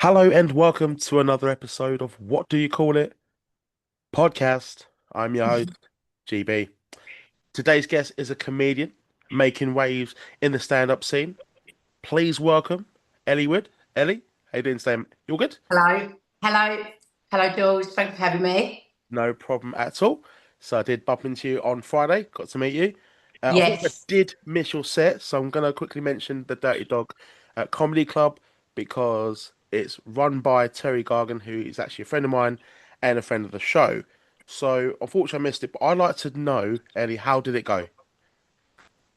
Hello and welcome to another episode of What Do You Call It? Podcast. I'm your host, GB. Today's guest is a comedian making waves in the stand-up scene. Please welcome Ellie Wood. Ellie, how you doing, Sam? You all good? Hello, hello, hello, Jules. Thanks for having me. No problem at all. So I did bump into you on Friday. Got to meet you. Unfortunately, I Yes, did miss your set, so I'm going to quickly mention the Dirty Dog Comedy Club because it's run by Terry Gargan, who is actually a friend of mine and a friend of the show. So unfortunately, I missed it, but I'd like to know, Ellie, how did it go?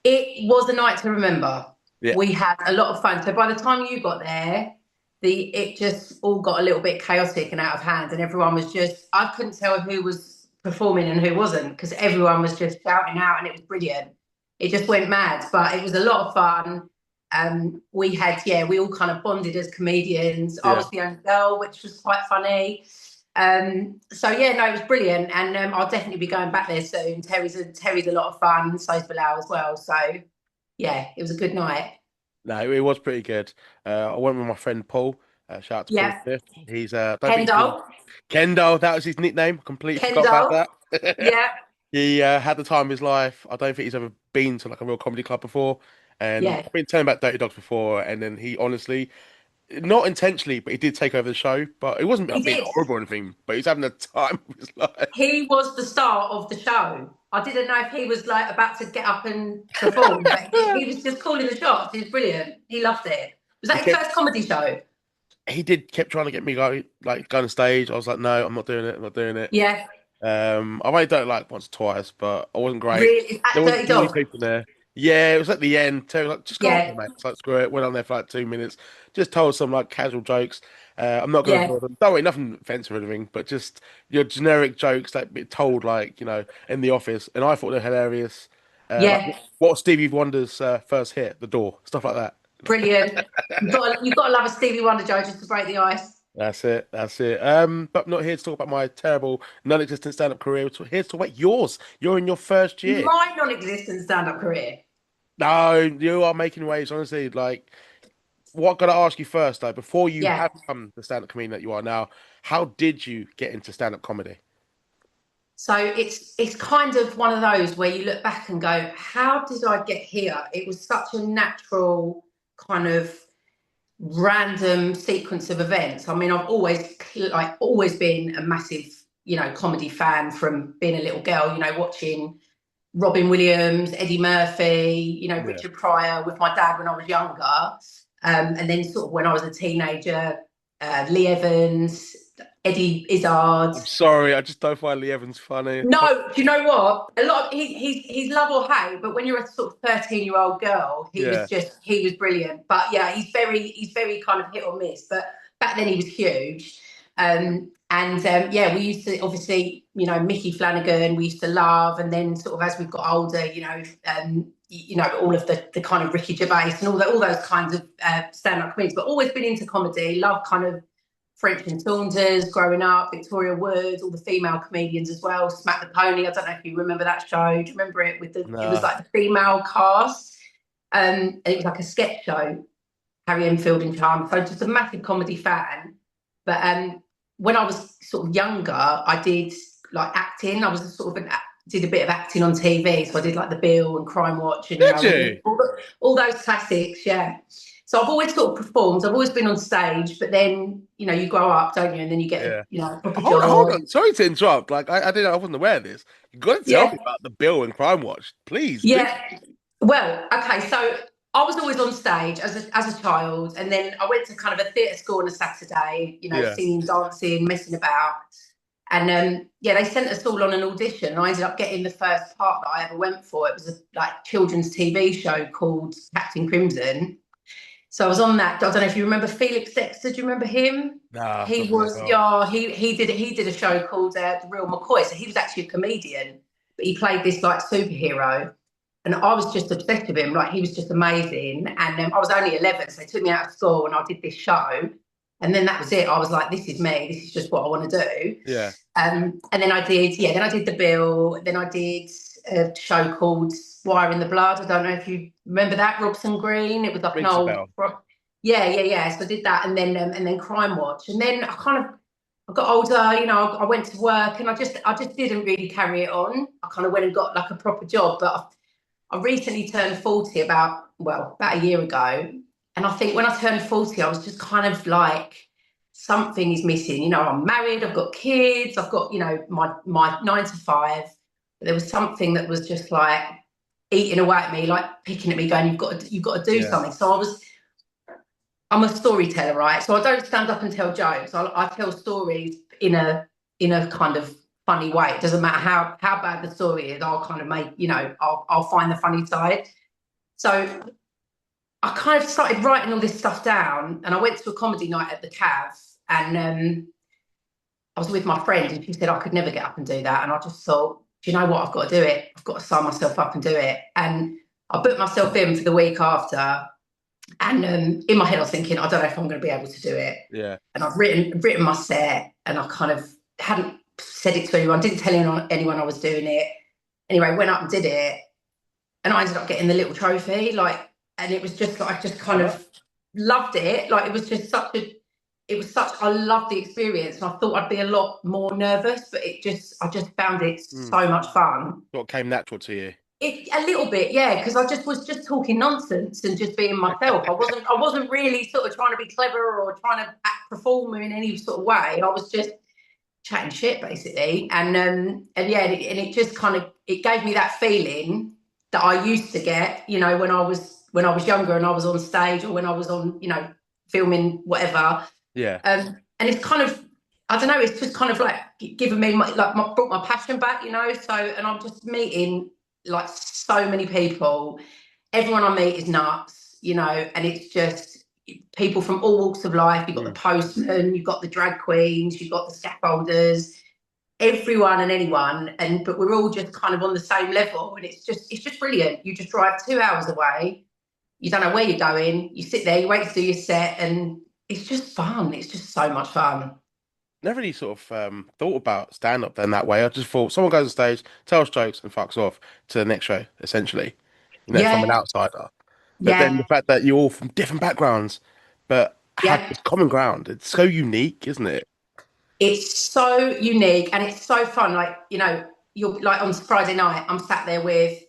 it was a night to remember. Yeah, We had a lot of fun. So by the time you got there, it just all got a little bit chaotic and out of hand, and everyone was just I couldn't tell who was performing and who wasn't because everyone was just shouting out, and it was brilliant. It just went mad, but it was a lot of fun. We all kind of bonded as comedians. I yeah. was the only girl, which was quite funny. So yeah, no, it was brilliant, and I'll definitely be going back there soon. Terry's a lot of fun, so's Bilal as well. So yeah, it was a good night. No, it was pretty good. I went with my friend Paul. Shout out to Paul Yeah, Smith. He's I don't think he's Kendall, Kendall. That was his nickname. Completely forgot about Kendall, that. yeah, He had the time of his life. I don't think he's ever been to like a real comedy club before. And yeah, I've been telling about Dirty Dogs before, and then he honestly, not intentionally, but he did take over the show. But it wasn't he about being did. horrible or anything. But he's having the time of his life. He was the star of the show. I didn't know if he was like about to get up and perform, but he was just calling the shots. He was brilliant. He loved it. Was He that his kept, first comedy show? kept trying to get me go on stage. I was like, no, I'm not doing it. I'm not doing it. Yeah, I've only done it like once or twice, but I wasn't great. really. There At wasn't Dirty too many Dog. people there. Yeah, it was at the end. Terry was like, just go on Yeah, there, mate. It's like, screw it. Went on there for like 2 minutes. Just told some like casual jokes. I'm not going to yeah, ignore them. Don't worry, nothing offensive or anything, but just your generic jokes that be told like, in the office. And I thought they're hilarious. Like, yeah. what was Stevie Wonder's first hit? The Door. Stuff like that. Brilliant. You've got to love a Stevie Wonder, Joe, just to break the ice. That's it. That's it. But I'm not here to talk about my terrible non-existent stand-up career. We're here to talk about yours. You're in your first year. My non-existent stand-up career. No, you are making waves, honestly. Like, what got to ask you first, though, before you Yeah. have become the stand-up comedian that you are now, how did you get into stand-up comedy? So it's kind of one of those where you look back and go, how did I get here? It was such a natural kind of random sequence of events. I mean, I've always been a massive, comedy fan from being a little girl, watching Robin Williams, Eddie Murphy, Yeah. Richard Pryor with my dad when I was younger. And then sort of when I was a teenager, Lee Evans, Eddie Izzard. I'm sorry, I just don't find Lee Evans funny. I can't- No, do you know what? A lot of he's love or hate, but when you're a sort of 13-year-old girl, Yeah, he was brilliant. But yeah, he's very kind of hit or miss. But back then he was huge. And yeah, we used to obviously, Mickey Flanagan, we used to love, and then sort of as we've got older, all of the kind of Ricky Gervais and all those kinds of stand-up comedians, but always been into comedy, love kind of French and Saunders growing up, Victoria Wood, all the female comedians as well, Smack the Pony. I don't know if you remember that show. Do you remember it it was nah. like the female cast. And it was like a sketch show, Harry Enfield and Charm. So just a massive comedy fan. But when I was sort of younger, I did like acting. I was a sort of did a bit of acting on TV. So I did like The Bill and Crime Watch and Did you? all those classics, yeah. So I've always sort of performed. I've always been on stage, but then you grow up, don't you? And then you get Yeah. a proper Hold job. on. Sorry to interrupt. Like, I didn't, I wasn't aware of this. You got to tell me Yeah, about the Bill and Crime Watch, please do. yeah. Well, okay. So I was always on stage as a child, and then I went to kind of a theatre school on a Saturday. Yeah. Singing, dancing, messing about. And yeah, they sent us all on an audition. And I ended up getting the first part that I ever went for. It was a like children's TV show called Captain Crimson. So I was on that. I don't know if you remember Felix Dexter. Do you remember him? Nah, He not ringing a was, bell. yeah, he did a show called The Real McCoy. So he was actually a comedian, but he played this like superhero. And I was just obsessed with him. Like he was just amazing. And I was only 11, so they took me out of school and I did this show. And then that was it. I was like, this is me. This is just what I want to do. Yeah. And then I did The Bill. Then I did a show called Wire in the Blood. I don't know if you remember that, Robson Green. It was like an Rings a old, bell. yeah. So I did that, and then Crime Watch, and then I got older. You know, I went to work, and I just didn't really carry it on. I kind of went and got like a proper job, but I recently turned 40 about a year ago. And I think when I turned 40, I was just kind of like, something is missing. You know, I'm married, I've got kids, I've got, you know, my 9 to 5. But there was something that was just like eating away at me, like picking at me, going, you've got to do Yeah. something. I'm a storyteller, right? So I don't stand up and tell jokes. I tell stories in a kind of funny way. It doesn't matter how bad the story is. I'll kind of make, you know, I'll find the funny side. So I kind of started writing all this stuff down, and I went to a comedy night at the Cav, and I was with my friend, and she said I could never get up and do that, and I just thought, do you know what? I've got to do it. I've got to sign myself up and do it, and I booked myself in for the week after. And in my head, I was thinking, I don't know if I'm going to be able to do it. Yeah. And I've written my set, and I kind of hadn't said it to anyone, didn't tell anyone I was doing it. Anyway, went up and did it, and I ended up getting the little trophy. Like, and it was just like I just Oh, kind no. of loved it. Like, it was just I loved the experience, and I thought I'd be a lot more nervous, but I just found it Mm. so much fun. What came natural to you? A little bit, yeah, because I just was just talking nonsense and just being myself. I wasn't really sort of trying to be clever or trying to perform in any sort of way. I was just chatting shit basically, and yeah, and it just kind of it gave me that feeling that I used to get, you know, when I was younger and I was on stage, or when I was on, you know, filming whatever. Yeah. And it's kind of, I don't know, it's just kind of like given me brought my passion back, you know. So, and I'm just meeting like so many people. Everyone I meet is nuts, you know, and it's just people from all walks of life. You've got the Mm. postman, you've got the drag queens, you've got the scaffolders, everyone and anyone, and but we're all just kind of on the same level, and it's just brilliant. You just drive 2 hours away, you don't know where you're going, you sit there, you wait to do your set, and it's just fun. It's just so much fun. Never really sort of thought about stand up then that way. I just thought someone goes on stage, tells jokes, and fucks off to the next show, essentially, you know, from an Yeah, outsider. But then the yeah, fact that you're all from different backgrounds, but have yeah. this common ground, it's so unique, isn't it? It's so unique and it's so fun. Like, you know, you're like on Friday night, I'm sat there with,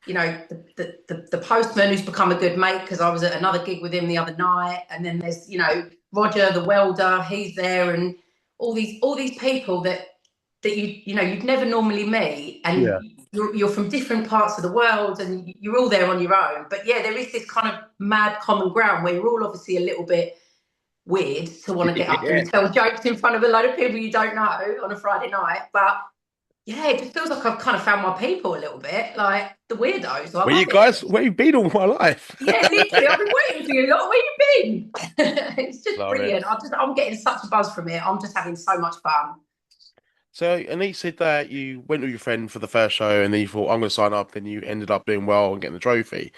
you know, the postman who's become a good mate because I was at another gig with him the other night. And then there's, you know, Roger, the welder, he's there, and all these people that you know, you'd never normally meet. And Yeah. you're from different parts of the world, and you're all there on your own. But yeah, there is this kind of mad common ground where you're all obviously a little bit weird to want to get up Yeah. and tell jokes in front of a load of people you don't know on a Friday night. But yeah, it just feels like I've kind of found my people a little bit, like the weirdos. I Where you love it. guys, where you been all my life? Yeah, literally, I've been waiting for you. Lot, where you been? It's just Love it. brilliant. I'm getting such a buzz from it. I'm just having so much fun. So, and you said that you went with your friend for the first show, and then you thought, I'm going to sign up. Then you ended up doing well and getting the trophy.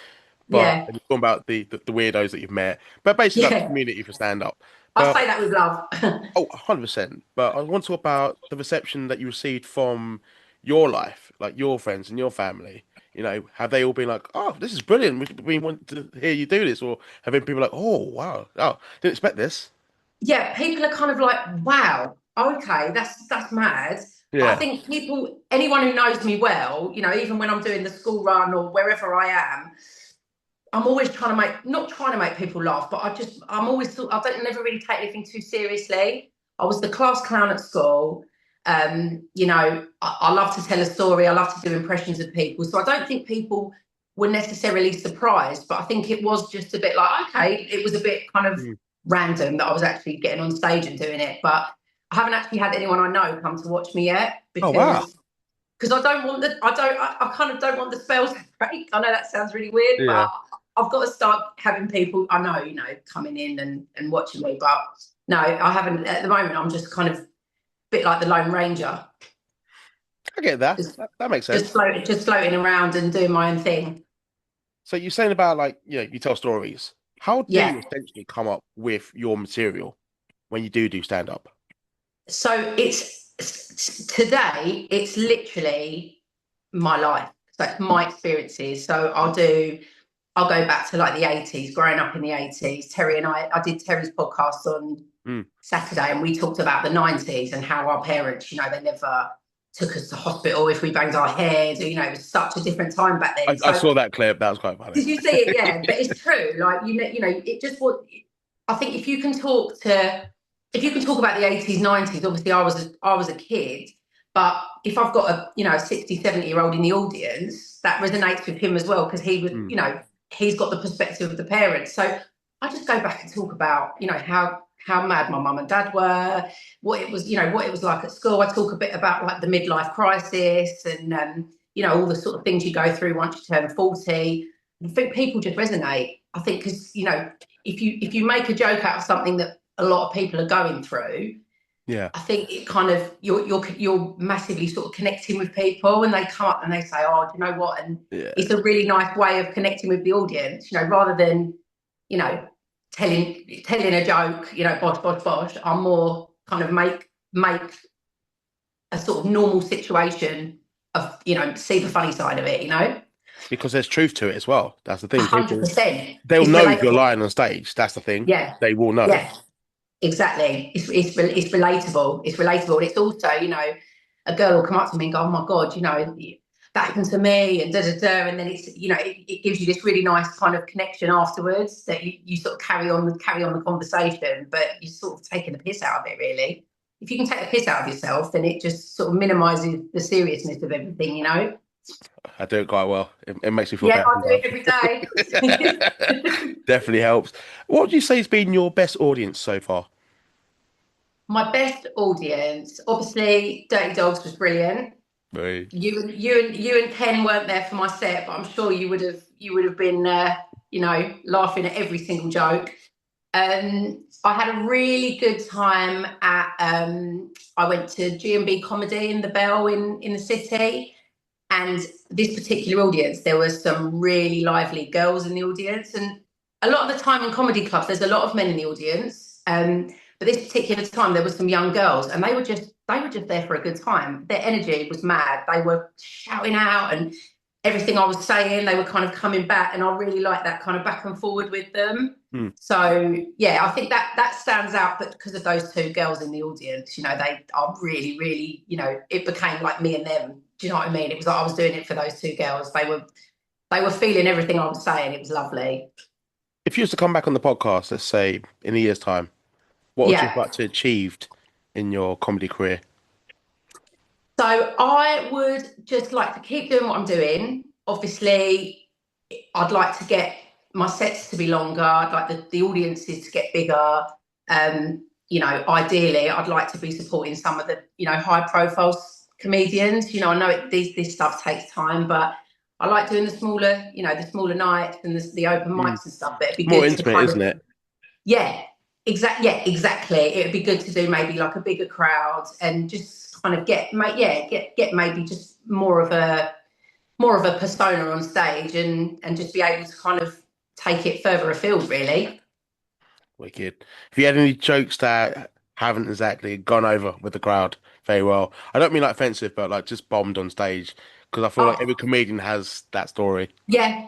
But Yeah, and you're talking about the weirdos that you've met, but basically like the yeah. community for stand up. I But say that with love. oh, 100%. But I want to talk about the reception that you received from your life, like your friends and your family. You know, have they all been like, "Oh, this is brilliant. We want to hear you do this," or have been people like, "Oh, wow, oh, didn't expect this." Yeah, people are kind of like, wow, okay, that's mad. But I Yeah, think people, anyone who knows me well, you know, even when I'm doing the school run or wherever I am, I'm always trying to not trying to make people laugh, but I'm always, I don't never really take anything too seriously. I was the class clown at school. You know, I love to tell a story. I love to do impressions of people. So I don't think people were necessarily surprised, but I think it was just a bit like, okay, it was a bit kind of mm. random that I was actually getting on stage and doing it. But I haven't actually had anyone I know come to watch me yet Oh, wow. because I don't want the I kind of don't want the spell to break. I know that sounds really weird, Yeah. but I've got to start having people I know, you know, coming in and watching me. But no, I haven't at the moment. I'm just kind of a bit like the Lone Ranger, I get that. just That makes sense. just floating around and doing my own thing. So you're saying about like, you know, you tell stories. How do you Yeah. essentially come up with your material when you do stand up? So today. It's literally my life. So it's my experiences. So I'll do. I'll go back to like the 80s, growing up in the 80s. Terry and I did Terry's podcast on Mm. Saturday, and we talked about the 90s and how our parents, they never took us to hospital if we banged our heads. It was such a different time back then. I So saw that clip. That was quite funny. did you see it? Yeah, but it's true. Like it just what I think if you can talk about the 80s, 90s. Obviously, I was a kid, but if I've got a 60, 70-year-old in the audience, that resonates with him as well because he was Mm. he's got the perspective of the parents. So I just go back and talk about how mad my mum and dad were, what it was what it was like at school. I talk a bit about like the midlife crisis and all the sort of things you go through once you turn 40. I think people just resonate. I think because if you make a joke out of something that a lot of people are going through, Yeah. I think it kind of you're massively sort of connecting with people, and they come up and they say, "Oh, do you know what?" And Yeah. it's a really nice way of connecting with the audience. Rather than you know telling a joke, bosh bosh bosh. I'm more kind of make a sort of normal situation of see the funny side of it. Because there's truth to it as well. That's the A thing. hundred People, percent. they'll It's know if you're relatable. lying on stage. That's the thing. Yeah, They will know. yeah, exactly. It's relatable. It's relatable, and it's also a girl will come up to me and go, "Oh my god, that happened to me," and da da da, and then it gives you this really nice kind of connection afterwards that you sort of carry on the conversation, but you're sort of taking the piss out of it really. If you can take the piss out of yourself, then it just sort of minimises the seriousness of everything. I do it quite well. It makes me feel Yeah, better I do it sometimes. every day. Definitely helps. What would you say has been your best audience so far? My best audience, obviously, Dirty Dogs was brilliant. Right. You and Ken weren't there for my set, but I'm sure you would have been laughing at every single joke. I had a really good time at I went to G&B Comedy in the Bell in the city, and this particular audience, there were some really lively girls in the audience, and a lot of the time in comedy clubs, there's a lot of men in the audience. But this particular time, there were some young girls, and they were just there for a good time. Their energy was mad. They were shouting out, and everything I was saying, they were kind of coming back, and I really like that kind of back and forward with them. Hmm. So yeah, I think that stands out, but because of those two girls in the audience, they are really, really, it became like me and them. Do you know what I mean? It was like I was doing it for those two girls. They were feeling everything I was saying. It was lovely. If you was to come back on the podcast, let's say in a year's time, what would you Yeah. like to achieved in your comedy career? So I would just like to keep doing what I'm doing. Obviously, I'd like to get my sets to be longer. I'd like the audiences to get bigger. Ideally, I'd like to be supporting some of the, high profile comedians. I know this stuff takes time, but I like doing the smaller nights and the open Hmm. mics and stuff. But it'd be More good to intimate, kind isn't of, it? yeah, exactly. It would be good to do maybe like a bigger crowd and just kind of get maybe just more of a persona on stage and just be able to kind of take it further afield, really. Wicked. Have you had any jokes that haven't exactly gone over with the crowd very well? I don't mean like offensive, but like just bombed on stage. Because I feel like every Oh, comedian has that story. yeah.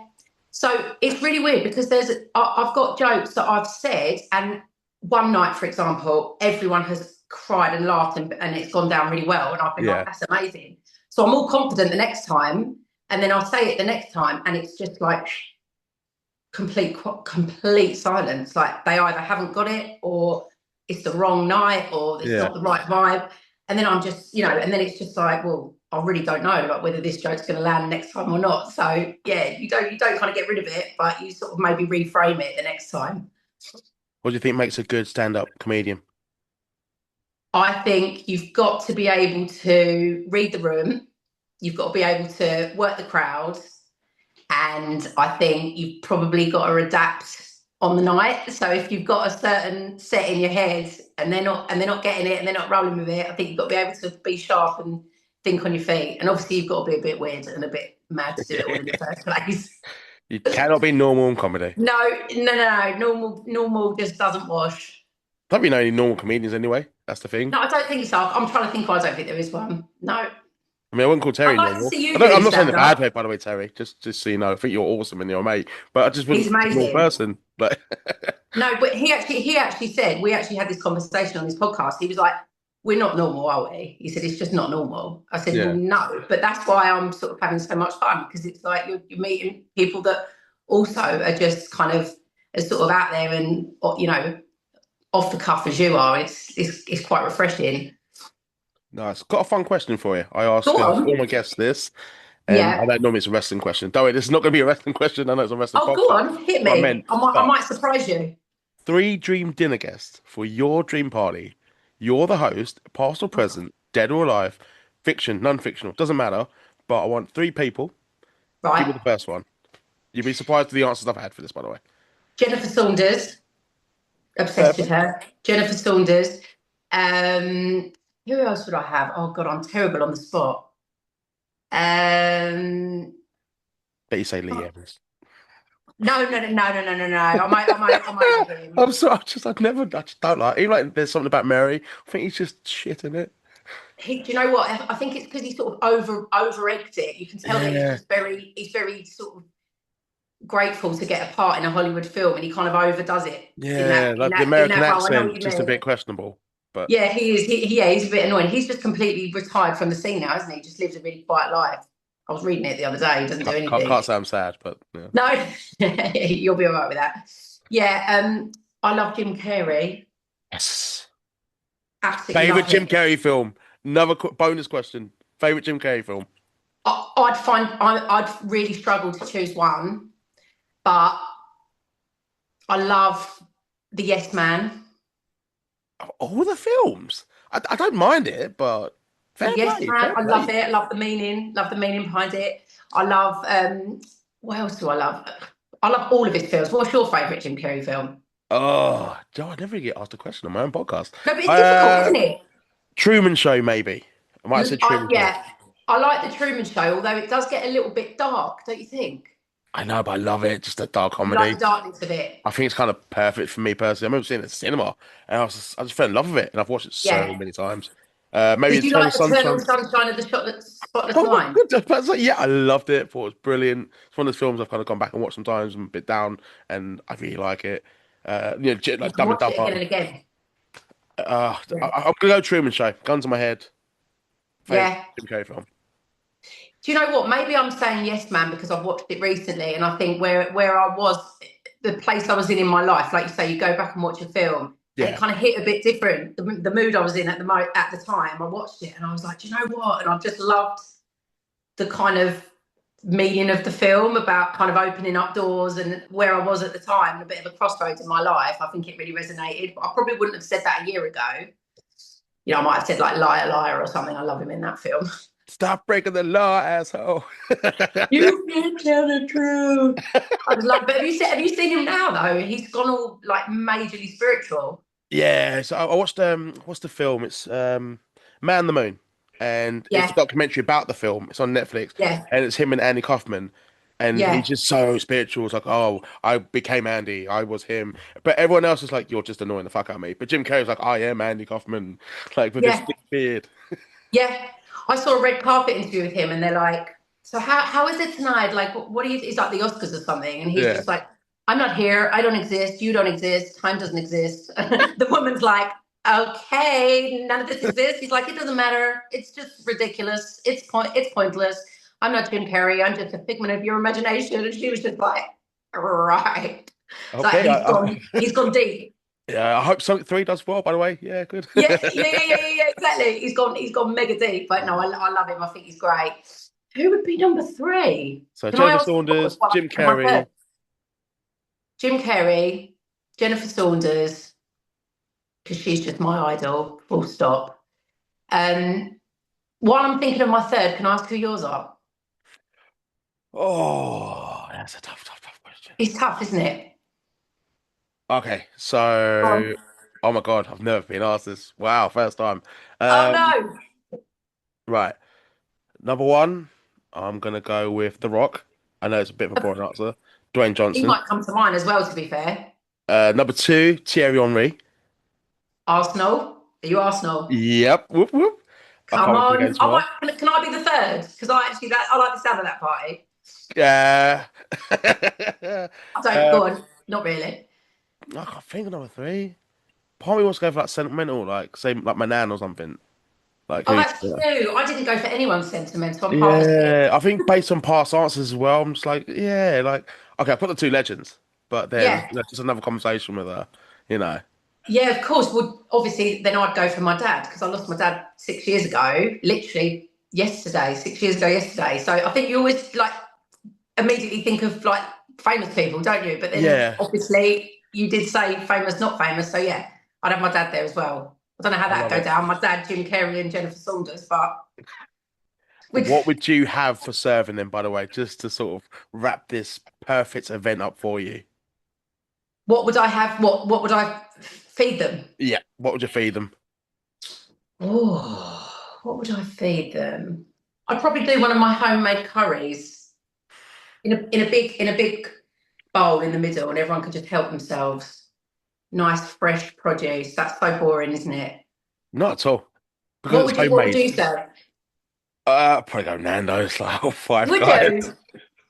So it's really weird because I've got jokes that I've said, and one night, for example, everyone has cried and laughed, and it's gone down really well, and I've been like, Yeah. that's amazing. So I'm all confident the next time, and then I'll say it the next time, and it's just like complete silence. Like they either haven't got it, or it's the wrong night, or it's Yeah. not the right vibe. And then I'm just, and then it's just like, well, I really don't know like whether this joke's going to land next time or not. So yeah, you don't kind of get rid of it, but you sort of maybe reframe it the next time. What do you think makes a good stand-up comedian? I think you've got to be able to read the room. You've got to be able to work the crowd, and I think you've probably got to adapt on the night. So if you've got a certain set in your head and they're not getting it and they're not rolling with it, I think you've got to be able to be sharp and think on your feet. And obviously you've got to be a bit weird and a bit mad to do it all in the first place. You cannot be normal in comedy. No, no, no, no. Normal just doesn't wash. Don't be know any normal comedians anyway. That's the thing. No, I don't think so. I'm trying to think. I don't think there is one. No. I mean, I wouldn't call I'd Terry like to normal. see I you don't, do I'm not saying the stand bad up. way, by the way, Terry. Just so you know, I think you're awesome and you're a mate. But I just wouldn't He's think you're a normal amazing. person. But No, but he actually said we actually had this conversation on this podcast. He was like, "We're not normal, are we?" He said, "It's just not normal." I said, "Well, yeah, no," but that's why I'm sort of having so much fun because it's like you're meeting people that also are just kind of as sort of out there and off the cuff as you are. It's quite refreshing. nice. Got a fun question for you. I Go ask all on, my guests this, and I yeah. don't normally it's a wrestling question. Don't worry, this is not going to be a wrestling question. I know it's a wrestling Oh, go podcast. on, hit What I meant, me. I but might surprise you. three dream dinner guests for your dream party. You're the host, past or present, dead or alive, fiction, non-fictional, doesn't matter. But I want three people. Give me Right, the first one. You'd be surprised at the answers I've had for this, by the way. Jennifer Saunders. Obsessed with Perfect. her. Jennifer Saunders. Um, who else would I have? Oh God, I'm terrible on the spot. Um, Bet you say Lee Evans. no, no, no, no, no, no, no, no. I'm over him. I'm sorry. I just don't like. Even like, there's something about Mary. I think he's just shit in it. Do you know what? I think it's because he sort of over egged it. You can tell that Yeah, he's very sort of grateful to get a part in a Hollywood film, and he kind of overdoes it in that yeah. in Like the that in American that role. I know what accent, you just a mean. bit questionable. But Yeah, he is. Yeah, he's a bit annoying. He's just completely retired from the scene now, isn't he? Just lives a really quiet life. I was reading it the other day. He doesn't do anything. can't say I'm sad. But yeah. No, you'll be all right with that. Yeah, I love Jim Carrey. Yes. Absolutely Favorite love him. Jim Carrey film. Another bonus question. Favorite Jim Carrey film. I'd really struggle to choose one, but I love The Yes Man. Of all the films, I don't mind it, but The fair Yes play, Man. fair I love play. it. Love the meaning behind it. I love. What else do I love? I love all of his films. What's your favourite Jim Carrey film? Oh, Joe, I never really get asked a question on my own podcast. No, but it's difficult, Uh, isn't it? Truman Show, maybe. I might have said Truman Show. Yeah, I like the Truman Show, although it does get a little bit dark, don't you think? I know, but I love it. Just a dark You like the comedy. darkness of it. I think it's kind of perfect for me personally. I remember seeing it at the cinema, and I just fell in love with it, and I've watched it so Yeah. many times. Maybe Did you Eternal like Eternal Sunshine. Sunshine of the Spotless Oh my Mind? goodness! But it's like, yeah, I loved it. Thought it was brilliant. It's one of those films I've kind of gone back and watched sometimes. I'm a bit down, and I really like it. You Like can Dumb and watch it again Dumber. and again. Yeah. I'm gonna go Truman Show. Guns to my head. Favorite Yeah. Jim Carrey film. Do you know what? Maybe I'm saying Yes Man because I've watched it recently, and I think where I was, the place I was in my life, like you say, you go back and watch a film, and it Yeah, kind of hit a bit different. The mood I was in at the time, I watched it, and I was like, do you know what? And I just loved the kind of meaning of the film about kind of opening up doors and where I was at the time, a bit of a crossroads in my life. I think it really resonated. But I probably wouldn't have said that a year ago. I might have said like Liar Liar or something. I love him in that film. stop breaking the law, asshole. You can't tell the truth. I just love. But have you seen him now though? He's gone all like majorly spiritual. Yeah, so I watched what's the film? It's Man on the Moon, and it's a Yeah, documentary about the film. It's on Netflix, yeah, and it's him and Andy Kaufman, and he's yeah, just so spiritual. It's like, oh, I became Andy, I was him, but everyone else is like, you're just annoying the fuck out of me. But Jim Carrey's like, I am Andy Kaufman, like with this yeah, thick beard. yeah. I saw a red carpet interview with him, and they're like, "So how is it tonight? Like, what do you?" It's like the Oscars or something, and he's Yeah, just like, "I'm not here. I don't exist. You don't exist. Time doesn't exist." The woman's like, "Okay, none of this exists." He's like, "It doesn't matter. It's just ridiculous. It's pointless. I'm not Jim Carrey. I'm just a figment of your imagination." And she was just like, "Right." It's like okay. he's gone deep. Yeah, I hope so. Three does well. By the way, yeah, good. Yeah, yeah, yeah, yeah, yeah, yeah, exactly. He's gone mega deep. But no, I love him. I think he's great. Who would be number three? So Can I Jennifer ask yours Saunders, while I Jim think of my Carrey. third? Jim Carrey, Jennifer Saunders, because she's just my idol. Full stop. Um, while I'm thinking of my third, can I ask who yours are? Oh, that's a tough question. It's tough, isn't it? Okay, Go so on. oh my God, I've never been asked this. Wow, first time. Oh Um, no, right. Number one, I'm gonna go with The Rock. I know it's a bit of a boring answer. Dwayne he Johnson. might come to mind as well. To be fair, Number two, Thierry Henry. Arsenal. Are you Arsenal? Yep. Whoop whoop. I can't Come wait for the on. game tomorrow. Can I be the third? Because I like the sound of that party. Yeah. I don't, uh, go on. Not really. I can't think of number three. Part of me wants to go for like sentimental, like say like my nan or something. Like Oh, who? that's cute. I didn't go for anyone sentimental. I'm hard as it. Yeah, I think based on past answers as well, I'm just like, yeah, like okay, I put the two legends, but then Yeah. just another conversation with her, you know. Yeah, of course. Well, obviously, then I'd go for my dad because I lost my dad 6 years ago, literally yesterday, 6 years ago yesterday. So I think you always like immediately think of like famous people, don't you? But then Yeah, obviously you did say famous, not famous. So yeah, I'd have my dad there as well. I don't know how I that'd love go it. down. My dad, Jim Carrey, and Jennifer Saunders, but we'd, What would you have for serving them, by the way, just to sort of wrap this perfect event up for you? what would I have? What would I feed them? Yeah, what would you feed them? Oh, what would I feed them? I'd probably do one of my homemade curries in a big bowl in the middle, and everyone could just help themselves. Nice fresh produce. That's so boring, isn't it? Not at all, because What it's would you What would homemade. you say? Probably go Nando's, like all Five Would Guys. you?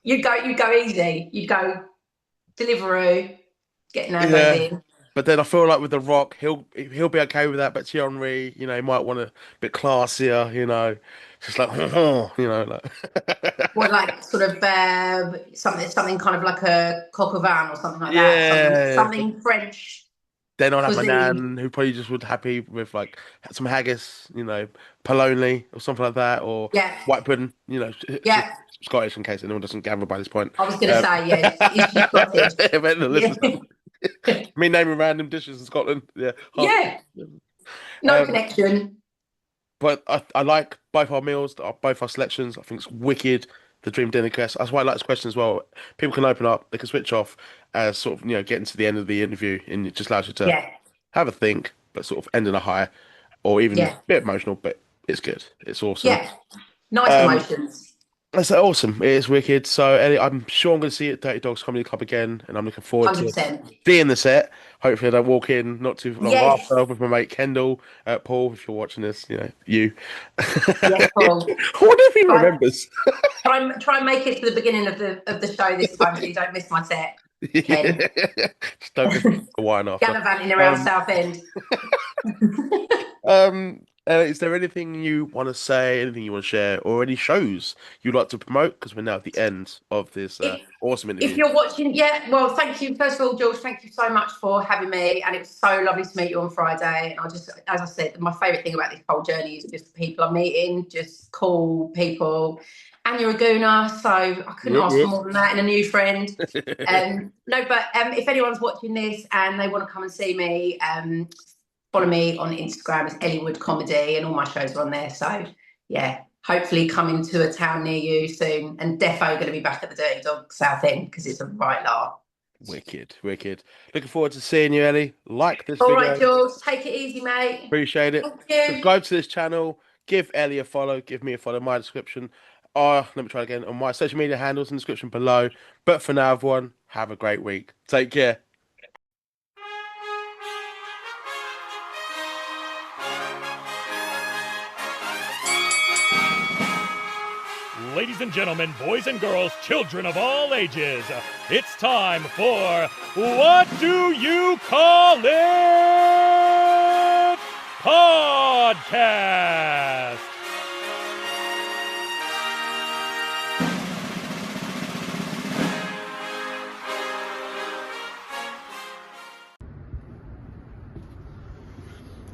You'd go easy. You'd go Deliveroo, get Nando's Yeah, in. but then I feel like with The Rock, he'll be okay with that. But Thierry, he might want a bit classier, just like like What like sort of something kind of like a coq au vin or something like that. Something yeah. But something French then I'd have my cuisine. nan, who probably just would happy with like some haggis, polony or something like that, or Yeah, white pudding. She's yeah. Scottish in case anyone doesn't gather by this point. I was going to Um, say yeah. Is she Scottish? if anyone Yeah, listens, me naming random dishes in Scotland. Yeah, half. yeah. No Um, connection. but I like both our meals, both our selections. I think it's wicked. The dream dinner quest. That's why I like this question as well. People can open up, they can switch off as sort of getting to the end of the interview, and it just allows you to Yeah, have a think, but sort of end in a high, or even a yeah, bit emotional. But it's good. It's awesome. yeah. Nice Um, emotions. That's awesome. It is wicked. So Ellie, I'm sure I'm going to see you at Dirty Dogs Comedy Club again, and I'm looking forward to 100%. seeing the set. Hopefully, I don't walk in not too long Yes, after with my mate Kendall, Paul. If you're watching this, you. yes, I Paul. wonder if he Try, remembers. try and make it to the beginning of the show this time so you don't miss my set, Ken. Just don't miss the wine after. Gallivanting around Um, Southend. is there anything you want to say, anything you want to share, or any shows you'd like to promote? Because we're now at the end of this If, awesome if interview. you're watching, yeah, well, thank you. First of all, George, thank you so much for having me. And it was so lovely to meet you on Friday. And as I said, my favourite thing about this whole journey is just the people I'm meeting, just cool people. And you're a gooner, so I couldn't Whoop, ask for whoop. more than that in a new friend. No, but if anyone's watching this and they want to come and see me, follow me on Instagram. It's ELLIE WOOD Comedy, and all my shows are on there. So yeah, hopefully coming to a town near you soon. And defo going to be back at the Dirty Dog Southend because it's a right laugh. Wicked, wicked. Looking forward to seeing you, Ellie. Like this All right, video. George, take it easy, mate. Appreciate it. Thank you. Subscribe to this channel. Give Ellie a follow. Give me a follow in my description. Let me try again on my social media handles in the description below. But for now, everyone, have a great week. Take care. Ladies and gentlemen, boys and girls, children of all ages, it's time for What Do You Call It? Podcast.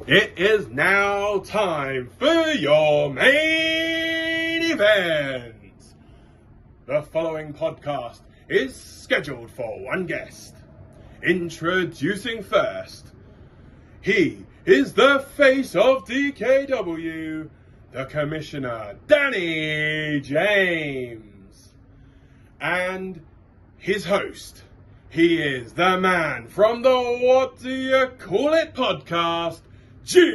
It is now time for your main event. The following podcast is scheduled for one guest. Introducing first, he is the face of DKW, the Commissioner Danny James. And his host, he is the man from the What Do You Call It podcast, GB.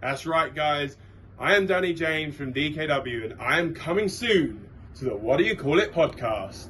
That's right, guys. I am Danny James from DKW, and I am coming soon to the What Do You Call It podcast.